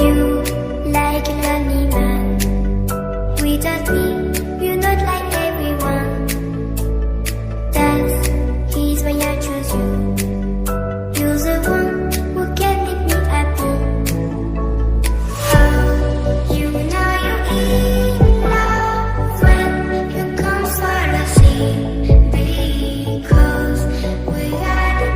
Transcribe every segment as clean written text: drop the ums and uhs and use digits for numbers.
You like a lonely man without me, you're not like everyone. That's he's why I choose you. You're the one who can make me happy. Oh, you know you're in love when you come for the sea, because we are the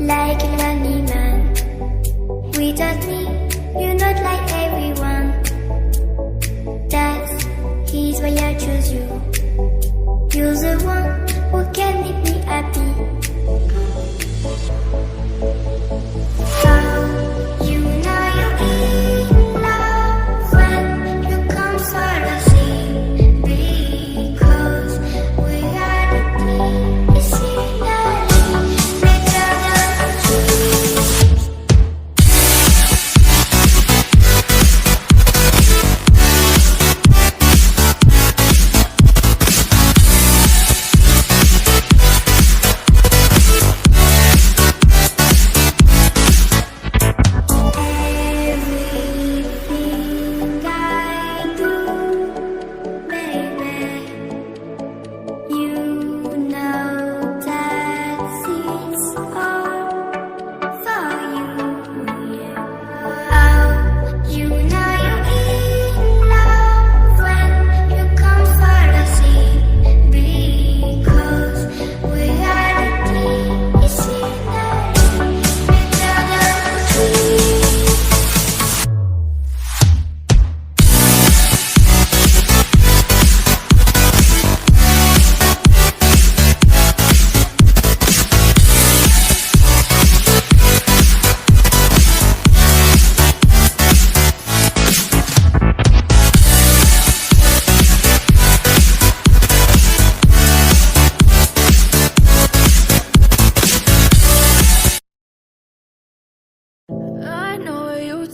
like a lonely man without me, you're not like everyone. That's he's why I choose you. You're the one who can make me happy. Oh, you know you're in love when you come for the sea, because we are the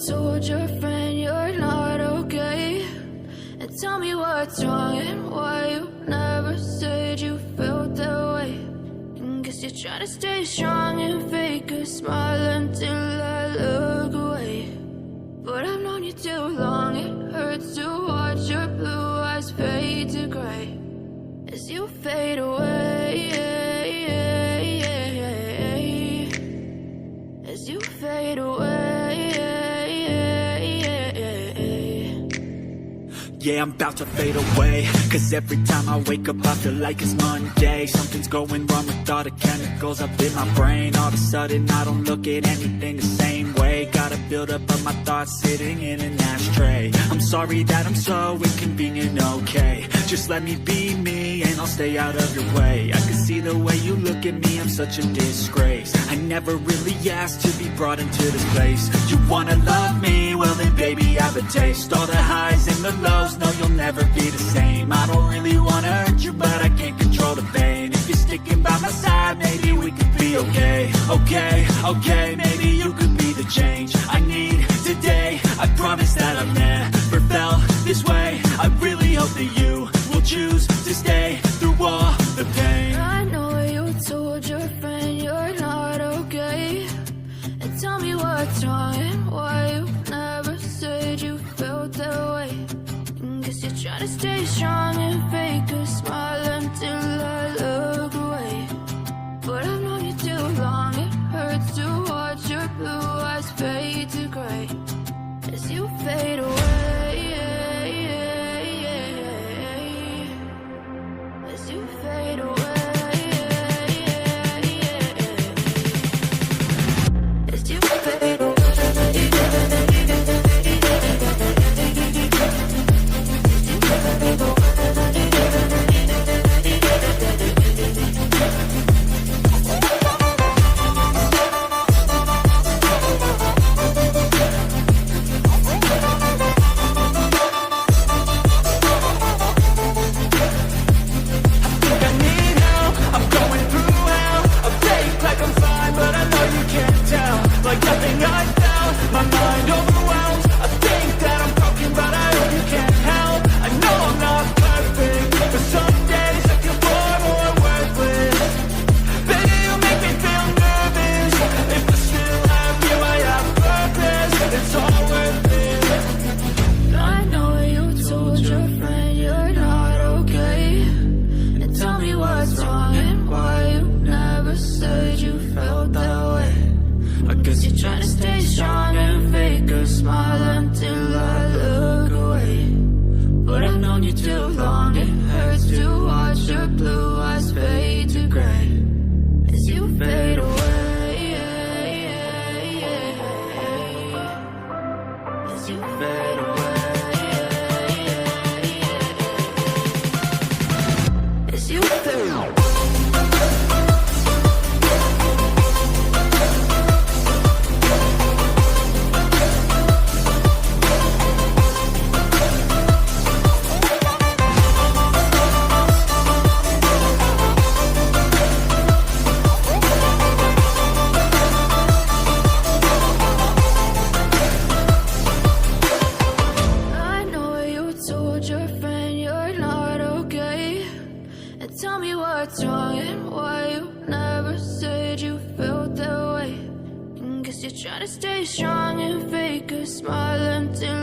told your friend you're not okay, and tell me what's wrong and why you never said you felt that way. And guess you're trying to stay strong and fake a smile until I look away. But I've known you too long, it hurts to watch your blue eyes fade to gray as you fade away, as you fade away. Yeah, I'm about to fade away, cause every time I wake up I feel like it's Monday. Something's going wrong with all the chemicals up in my brain. All of a sudden I don't look at anything the same way. Gotta build up of my thoughts sitting in an ashtray. I'm sorry that I'm so inconvenient, okay. Just let me be me and I'll stay out of your way. I can see the way you look at me, I'm such a disgrace. I never really asked to be brought into this place. You wanna love me? Well then baby, have a taste. All the highs and the lows, no, you'll never be the same. I don't really wanna hurt you, but I can't control the pain. If you're sticking by my side, maybe we could be okay. Okay, maybe you could be the change I need today. I promise that I've never felt this way. I really hope that you will choose to stay through all the pain. I know you told your friend you're not okay, and tell me what's wrong and why you never said you felt that way. Guess you're trying to stay strong and fake a smile until I look away. But I've known you too long, it hurts to watch 'cause you feel. I know you told your friend you're not okay, and tell me what's wrong and why you never said you felt that way. And guess you're trying to stay strong and fake a smile until